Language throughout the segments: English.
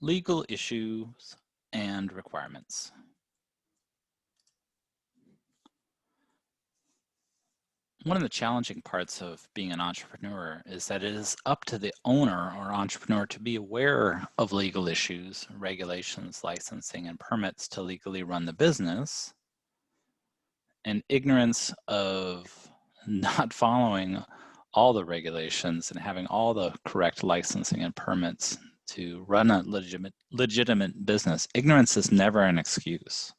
Legal issues and requirements. One of the challenging parts of being an entrepreneur is that it is up to the owner or entrepreneur to be aware of legal issues, regulations, licensing, and permits to legally run the business. And ignorance of not following all the regulations and having all the correct licensing and permits to run a legitimate business. Ignorance is never an excuse.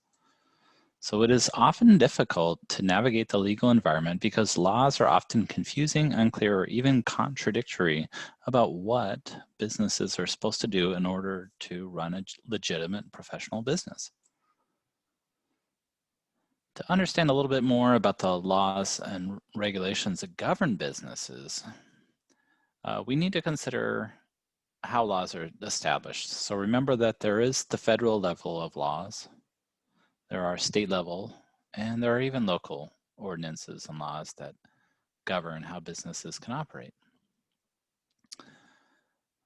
So it is often difficult to navigate the legal environment because laws are often confusing, unclear, or even contradictory about what businesses are supposed to do in order to run a legitimate professional business. To understand a little bit more about the laws and regulations that govern businesses, we need to consider how laws are established. So remember that there is the federal level of laws, there are state level, and there are even local ordinances and laws that govern how businesses can operate.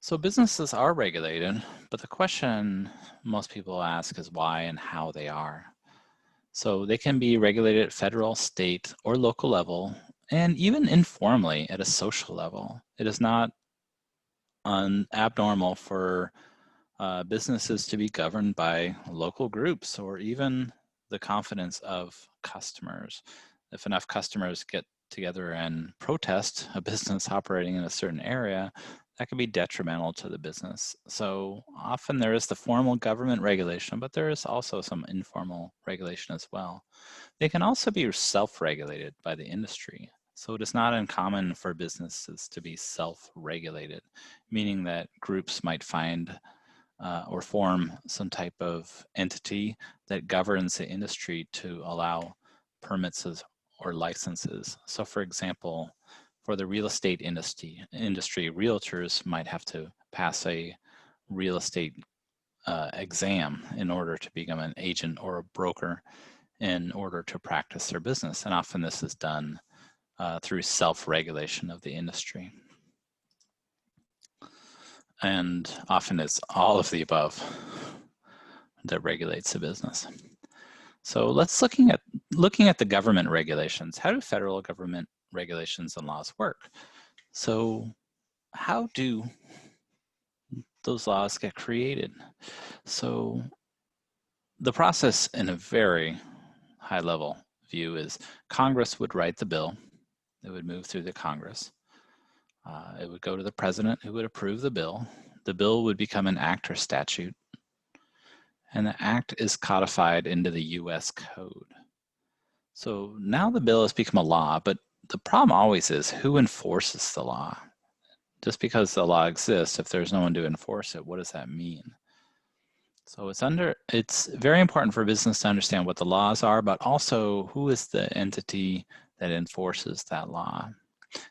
So businesses are regulated, but the question most people ask is why and how they are. So they can be regulated at federal, state, or local level, and even informally at a social level. It is not abnormal for businesses to be governed by local groups or even the confidence of customers. If enough customers get together and protest a business operating in a certain area, that can be detrimental to the business. So often there is the formal government regulation, but there is also some informal regulation as well. They can also be self-regulated by the industry. So it is not uncommon for businesses to be self-regulated, meaning that groups might find or form some type of entity that governs the industry to allow permits or licenses. So for example, for the real estate industry, realtors might have to pass a real estate exam in order to become an agent or a broker in order to practice their business. And often this is done through self-regulation of the industry. And often it's all of the above that regulates the business. So let's looking at the government regulations. How do federal government regulations and laws work? So how do those laws get created? So the process in a very high level view is Congress would write the bill. It would move through the Congress. It would go to the president who would approve the bill. The bill would become an act or statute. And the act is codified into the US Code. So now the bill has become a law, but the problem always is who enforces the law? Just because the law exists, if there's no one to enforce it, what does that mean? So it's very important for business to understand what the laws are, but also who is the entity that enforces that law.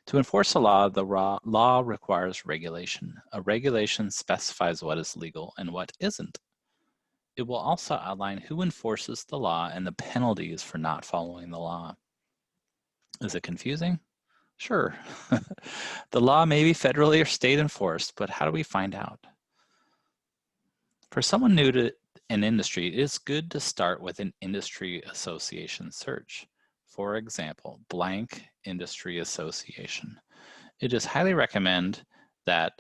To enforce a law, the law requires regulation. A regulation specifies what is legal and what isn't. It will also outline who enforces the law and the penalties for not following the law. Is it confusing? Sure. The law may be federally or state enforced, but how do we find out? For someone new to an industry, it is good to start with an industry association search. For example, blank industry association. It is highly recommended that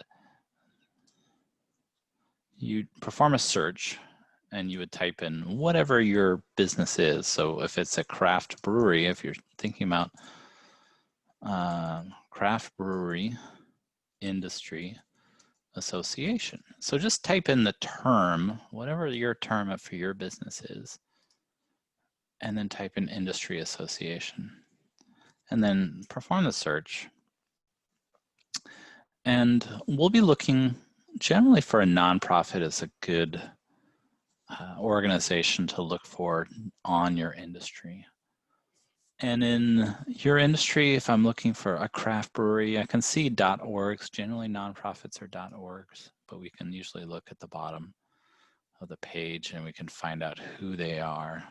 you perform a search and you would type in whatever your business is. So if it's a craft brewery, if you're thinking about craft brewery industry association. So just type in the term, whatever your term for your business is, and then type in industry association. And then perform the search. And we'll be looking generally for a nonprofit as a good organization to look for on your industry. And in your industry, if I'm looking for a craft brewery, I can see .orgs. Generally, nonprofits are .orgs, but we can usually look at the bottom of the page and we can find out who they are.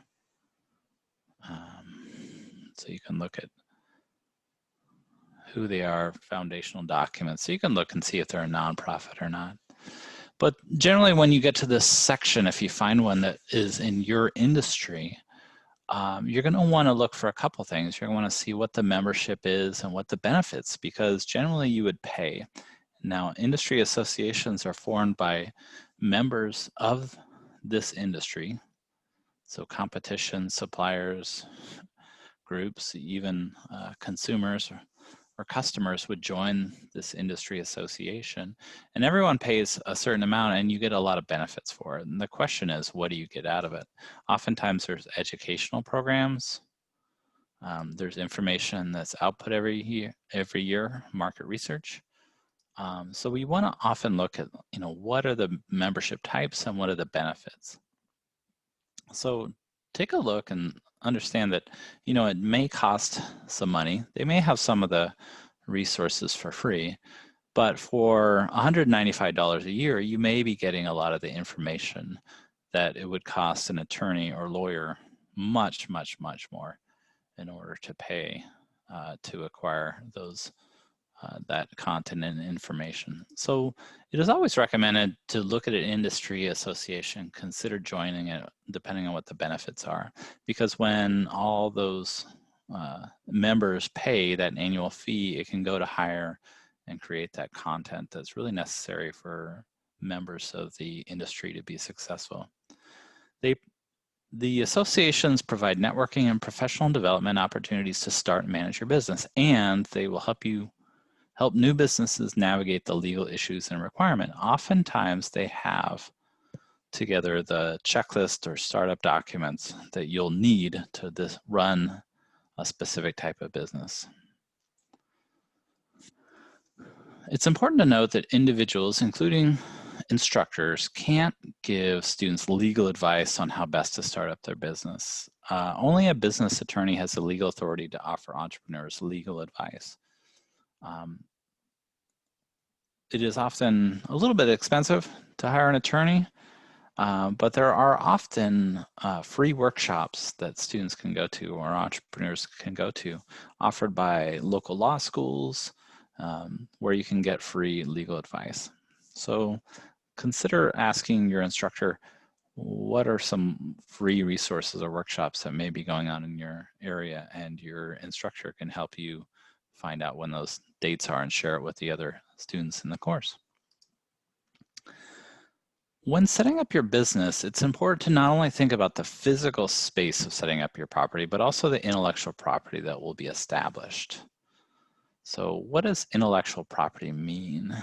So you can look at who they are, foundational documents. So you can look and see if they're a nonprofit or not. But generally, when you get to this section, if you find one that is in your industry, you're going to want to look for a couple things. You're going to want to see what the membership is and what the benefits, because generally you would pay. Now, industry associations are formed by members of this industry, so competition, suppliers, groups, even consumers or customers would join this industry association, and everyone pays a certain amount and you get a lot of benefits for it. And the question is, what do you get out of it? Oftentimes there's educational programs, there's information that's output every year, market research. So we want to often look at, what are the membership types and what are the benefits? So take a look and understand that, it may cost some money. They may have some of the resources for free, but for $195 a year, you may be getting a lot of the information that it would cost an attorney or lawyer much, much, much more in order to pay to acquire that content and information. So it is always recommended to look at an industry association, consider joining it depending on what the benefits are, because when all those members pay that annual fee, it can go to hire and create that content that's really necessary for members of the industry to be successful. The associations provide networking and professional development opportunities to start and manage your business, and they will help new businesses navigate the legal issues and requirement. Oftentimes they have together the checklist or startup documents that you'll need to run a specific type of business. It's important to note that individuals, including instructors, can't give students legal advice on how best to start up their business. Only a business attorney has the legal authority to offer entrepreneurs legal advice. It is often a little bit expensive to hire an attorney, but there are often free workshops that students can go to or entrepreneurs can go to, offered by local law schools, where you can get free legal advice. So consider asking your instructor, what are some free resources or workshops that may be going on in your area, and your instructor can help you find out when those dates are and share it with the other students in the course. When setting up your business, it's important to not only think about the physical space of setting up your property, but also the intellectual property that will be established. So what does intellectual property mean?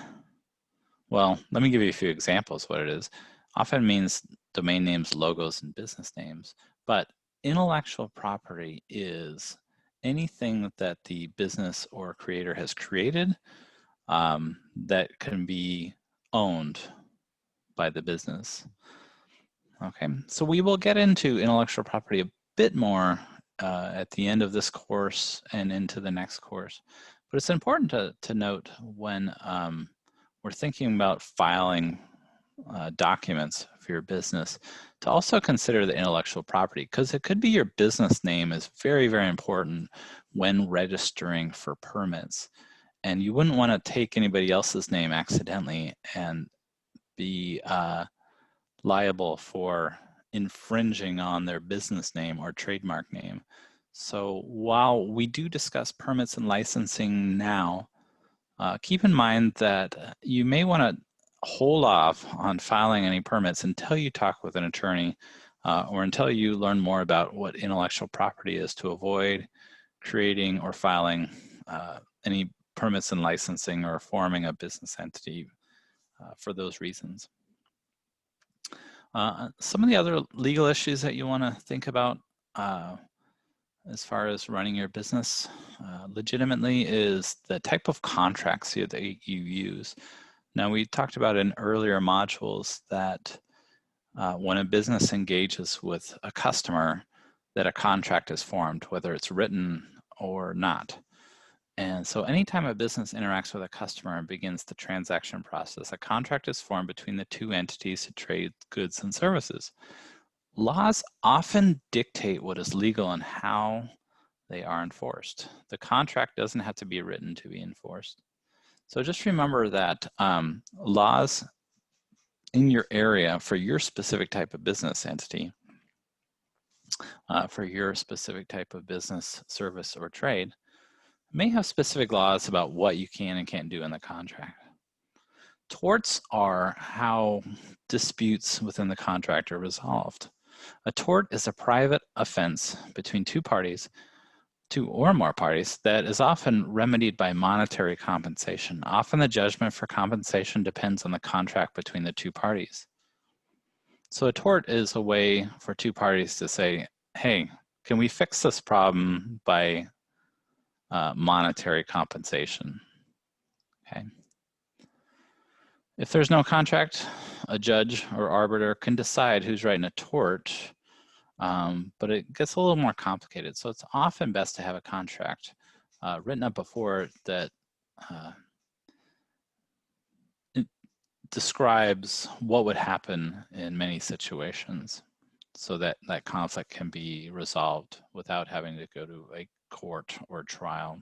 Well, let me give you a few examples of what it is. Often means domain names, logos, and business names, but intellectual property is anything that the business or creator has created that can be owned by the business. Okay, so we will get into intellectual property a bit more at the end of this course and into the next course. But it's important to note when we're thinking about filing documents for your business to also consider the intellectual property, because it could be your business name is very, very important when registering for permits. And you wouldn't want to take anybody else's name accidentally and be liable for infringing on their business name or trademark name. So while we do discuss permits and licensing now, keep in mind that you may want to hold off on filing any permits until you talk with an attorney or until you learn more about what intellectual property is, to avoid creating or filing any permits and licensing or forming a business entity for those reasons. Some of the other legal issues that you want to think about as far as running your business legitimately is the type of contracts that you use. Now, we talked about in earlier modules that when a business engages with a customer, that a contract is formed, whether it's written or not. And so anytime a business interacts with a customer and begins the transaction process, a contract is formed between the two entities to trade goods and services. Laws often dictate what is legal and how they are enforced. The contract doesn't have to be written to be enforced. So just remember that laws in your area for your specific type of business entity, for your specific type of business, service, or trade, may have specific laws about what you can and can't do in the contract. Torts are how disputes within the contract are resolved. A tort is a private offense between two or more parties, that is often remedied by monetary compensation. Often the judgment for compensation depends on the contract between the two parties. So a tort is a way for two parties to say, hey, can we fix this problem by monetary compensation? Okay. If there's no contract, a judge or arbiter can decide who's right in a tort, but it gets a little more complicated. So it's often best to have a contract written up before that it describes what would happen in many situations, so that that conflict can be resolved without having to go to a court or trial.